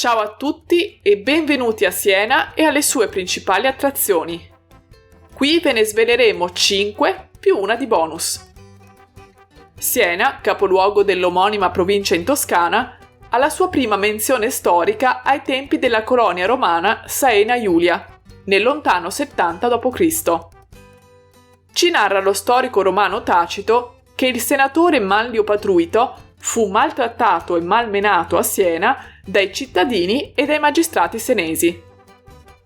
Ciao a tutti e benvenuti a Siena e alle sue principali attrazioni. Qui ve ne sveleremo 5 più una di bonus. Siena, capoluogo dell'omonima provincia in Toscana, ha la sua prima menzione storica ai tempi della colonia romana Saena Iulia, nel lontano 70 d.C. Ci narra lo storico romano Tacito che il senatore Manlio Patruito fu maltrattato e malmenato a Siena dai cittadini e dai magistrati senesi.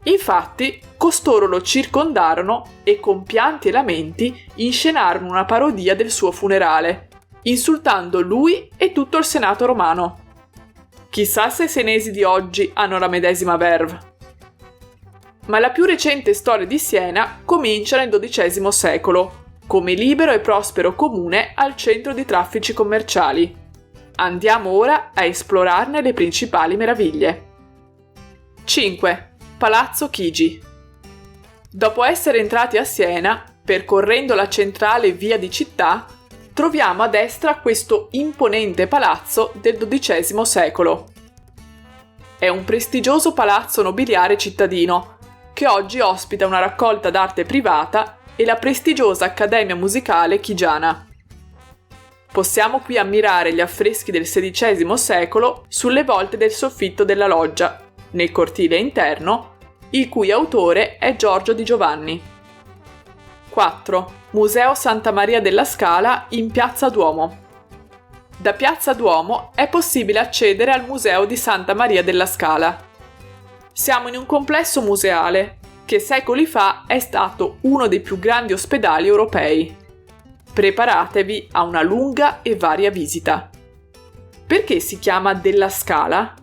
Infatti, costoro lo circondarono e con pianti e lamenti inscenarono una parodia del suo funerale, insultando lui e tutto il senato romano. Chissà se i senesi di oggi hanno la medesima verve. Ma la più recente storia di Siena comincia nel XII secolo, come libero e prospero comune al centro di traffici commerciali. Andiamo ora a esplorarne le principali meraviglie. 5. Palazzo Chigi. Dopo essere entrati a Siena, percorrendo la centrale via di città, troviamo a destra questo imponente palazzo del XII secolo. È un prestigioso palazzo nobiliare cittadino, che oggi ospita una raccolta d'arte privata e la prestigiosa Accademia Musicale Chigiana. Possiamo qui ammirare gli affreschi del XVI secolo sulle volte del soffitto della loggia, nel cortile interno, il cui autore è Giorgio Di Giovanni. 4. Museo Santa Maria della Scala in Piazza Duomo. Da Piazza Duomo è possibile accedere al Museo di Santa Maria della Scala. Siamo in un complesso museale che secoli fa è stato uno dei più grandi ospedali europei. Preparatevi a una lunga e varia visita. Perché si chiama della Scala?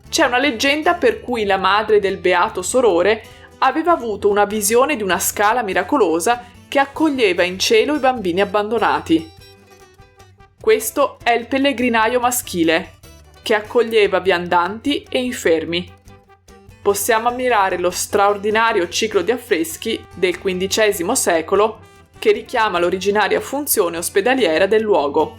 C'è una leggenda per cui la madre del beato Sorore aveva avuto una visione di una scala miracolosa che accoglieva in cielo i bambini abbandonati. Questo è il pellegrinaio maschile, che accoglieva viandanti e infermi. Possiamo ammirare lo straordinario ciclo di affreschi del XV secolo che richiama l'originaria funzione ospedaliera del luogo.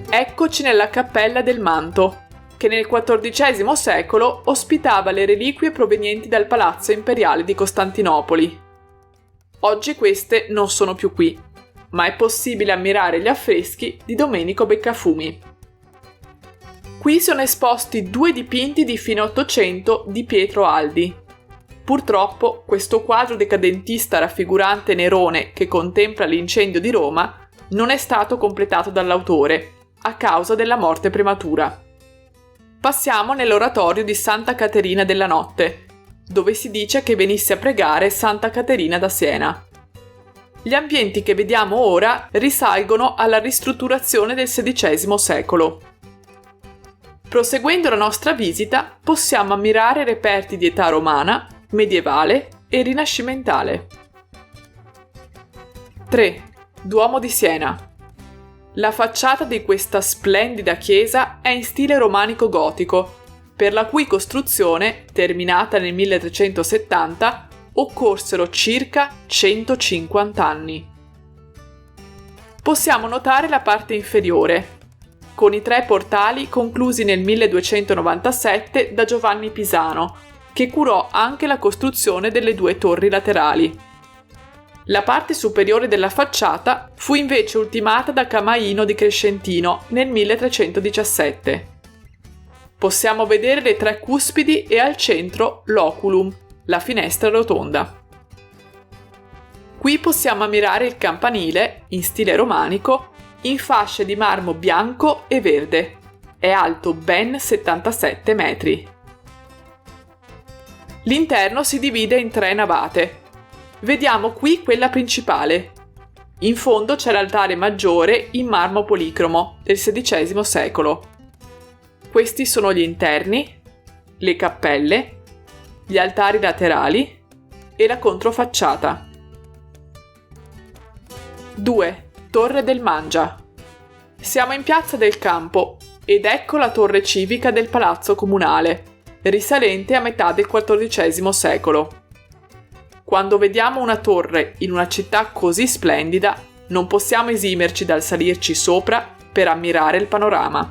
Eccoci nella Cappella del Manto, che nel XIV secolo ospitava le reliquie provenienti dal Palazzo Imperiale di Costantinopoli. Oggi queste non sono più qui, ma è possibile ammirare gli affreschi di Domenico Beccafumi. Qui sono esposti 2 dipinti di fine Ottocento di Pietro Aldi. Purtroppo questo quadro decadentista raffigurante Nerone che contempla l'incendio di Roma non è stato completato dall'autore, a causa della morte prematura. Passiamo nell'oratorio di Santa Caterina della Notte, dove si dice che venisse a pregare Santa Caterina da Siena. Gli ambienti che vediamo ora risalgono alla ristrutturazione del XVI secolo. Proseguendo la nostra visita, possiamo ammirare reperti di età romana, medievale e rinascimentale. 3. Duomo di Siena. La facciata di questa splendida chiesa è in stile romanico-gotico, per la cui costruzione, terminata nel 1370, occorsero circa 150 anni. Possiamo notare la parte inferiore, con i 3 portali conclusi nel 1297 da Giovanni Pisano, che curò anche la costruzione delle 2 torri laterali. La parte superiore della facciata fu invece ultimata da Camaino di Crescentino nel 1317. Possiamo vedere le 3 cuspidi e al centro l'oculum, la finestra rotonda. Qui possiamo ammirare il campanile, in stile romanico, in fasce di marmo bianco e verde. È alto ben 77 metri. L'interno si divide in 3 navate. Vediamo qui quella principale. In fondo c'è l'altare maggiore in marmo policromo del XVI secolo. Questi sono gli interni, le cappelle, gli altari laterali e la controfacciata. 2. Torre del Mangia. Siamo in Piazza del Campo ed ecco la torre civica del Palazzo Comunale, risalente a metà del XIV secolo. Quando vediamo una torre in una città così splendida, non possiamo esimerci dal salirci sopra per ammirare il panorama.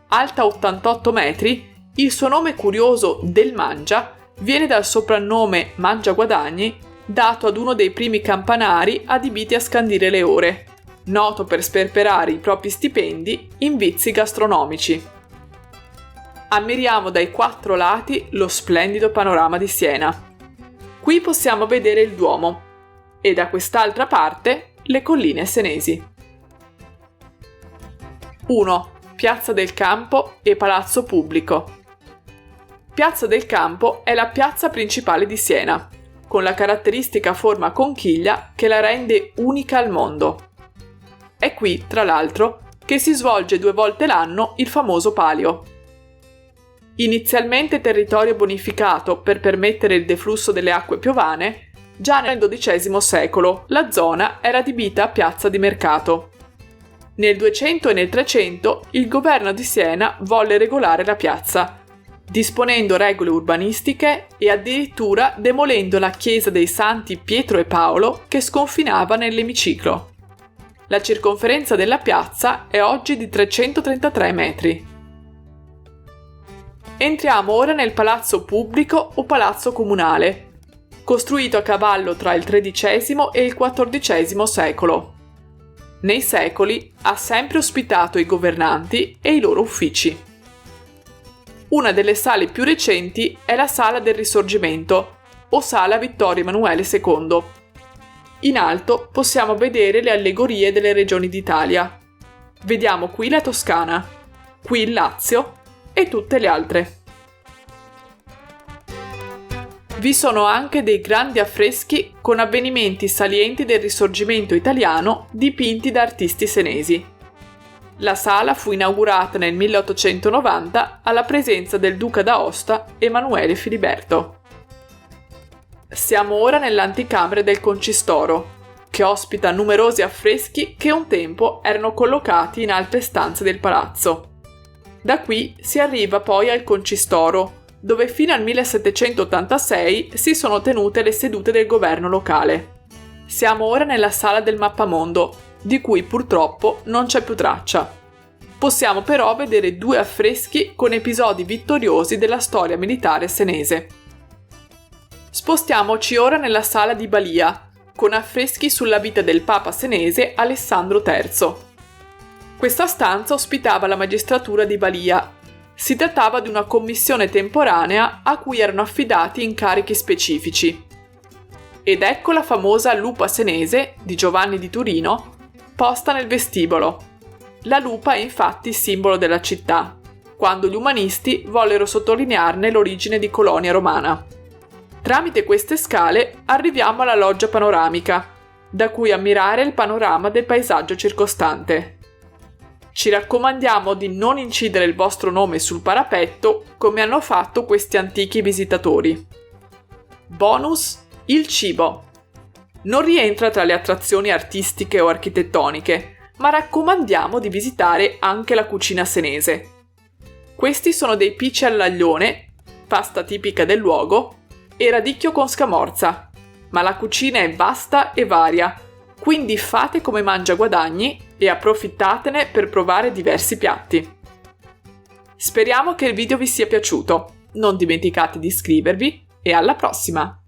Alta 88 metri, il suo nome curioso del Mangia viene dal soprannome Mangiaguadagni dato ad uno dei primi campanari adibiti a scandire le ore, noto per sperperare i propri stipendi in vizi gastronomici. Ammiriamo dai 4 lati lo splendido panorama di Siena. Qui possiamo vedere il Duomo e da quest'altra parte le colline senesi. 1. Piazza del Campo e Palazzo Pubblico. Piazza del Campo è la piazza principale di Siena, con la caratteristica forma a conchiglia che la rende unica al mondo. È qui, tra l'altro, che si svolge 2 volte l'anno il famoso Palio. Inizialmente territorio bonificato per permettere il deflusso delle acque piovane, già nel XII secolo la zona era adibita a piazza di mercato. Nel 200 e nel 300 il governo di Siena volle regolare la piazza, disponendo regole urbanistiche e addirittura demolendo la chiesa dei Santi Pietro e Paolo che sconfinava nell'emiciclo. La circonferenza della piazza è oggi di 333 metri. Entriamo ora nel Palazzo Pubblico o Palazzo Comunale, costruito a cavallo tra il XIII e il XIV secolo. Nei secoli ha sempre ospitato i governanti e i loro uffici. Una delle sale più recenti è la Sala del Risorgimento o Sala Vittorio Emanuele II. In alto possiamo vedere le allegorie delle regioni d'Italia. Vediamo qui la Toscana, qui il Lazio e tutte le altre. Vi sono anche dei grandi affreschi con avvenimenti salienti del Risorgimento italiano dipinti da artisti senesi. La sala fu inaugurata nel 1890 alla presenza del duca d'Aosta Emanuele Filiberto. Siamo ora nell'anticamera del Concistoro, che ospita numerosi affreschi che un tempo erano collocati in altre stanze del palazzo. Da qui si arriva poi al Concistoro, dove fino al 1786 si sono tenute le sedute del governo locale. Siamo ora nella Sala del Mappamondo, di cui purtroppo non c'è più traccia. Possiamo però vedere 2 affreschi con episodi vittoriosi della storia militare senese. Spostiamoci ora nella Sala di Balia, con affreschi sulla vita del Papa senese Alessandro III. Questa stanza ospitava la magistratura di Balia. Si trattava di una commissione temporanea a cui erano affidati incarichi specifici. Ed ecco la famosa lupa senese di Giovanni di Turino, posta nel vestibolo. La lupa è infatti simbolo della città, quando gli umanisti vollero sottolinearne l'origine di colonia romana. Tramite queste scale arriviamo alla loggia panoramica, da cui ammirare il panorama del paesaggio circostante. Ci raccomandiamo di non incidere il vostro nome sul parapetto come hanno fatto questi antichi visitatori. Bonus: il cibo. Non rientra tra le attrazioni artistiche o architettoniche, ma raccomandiamo di visitare anche la cucina senese. Questi sono dei pici all'aglione, pasta tipica del luogo, e radicchio con scamorza, ma la cucina è vasta e varia, quindi fate come Mangiaguadagni e approfittatene per provare diversi piatti. Speriamo che il video vi sia piaciuto, non dimenticate di iscrivervi e alla prossima!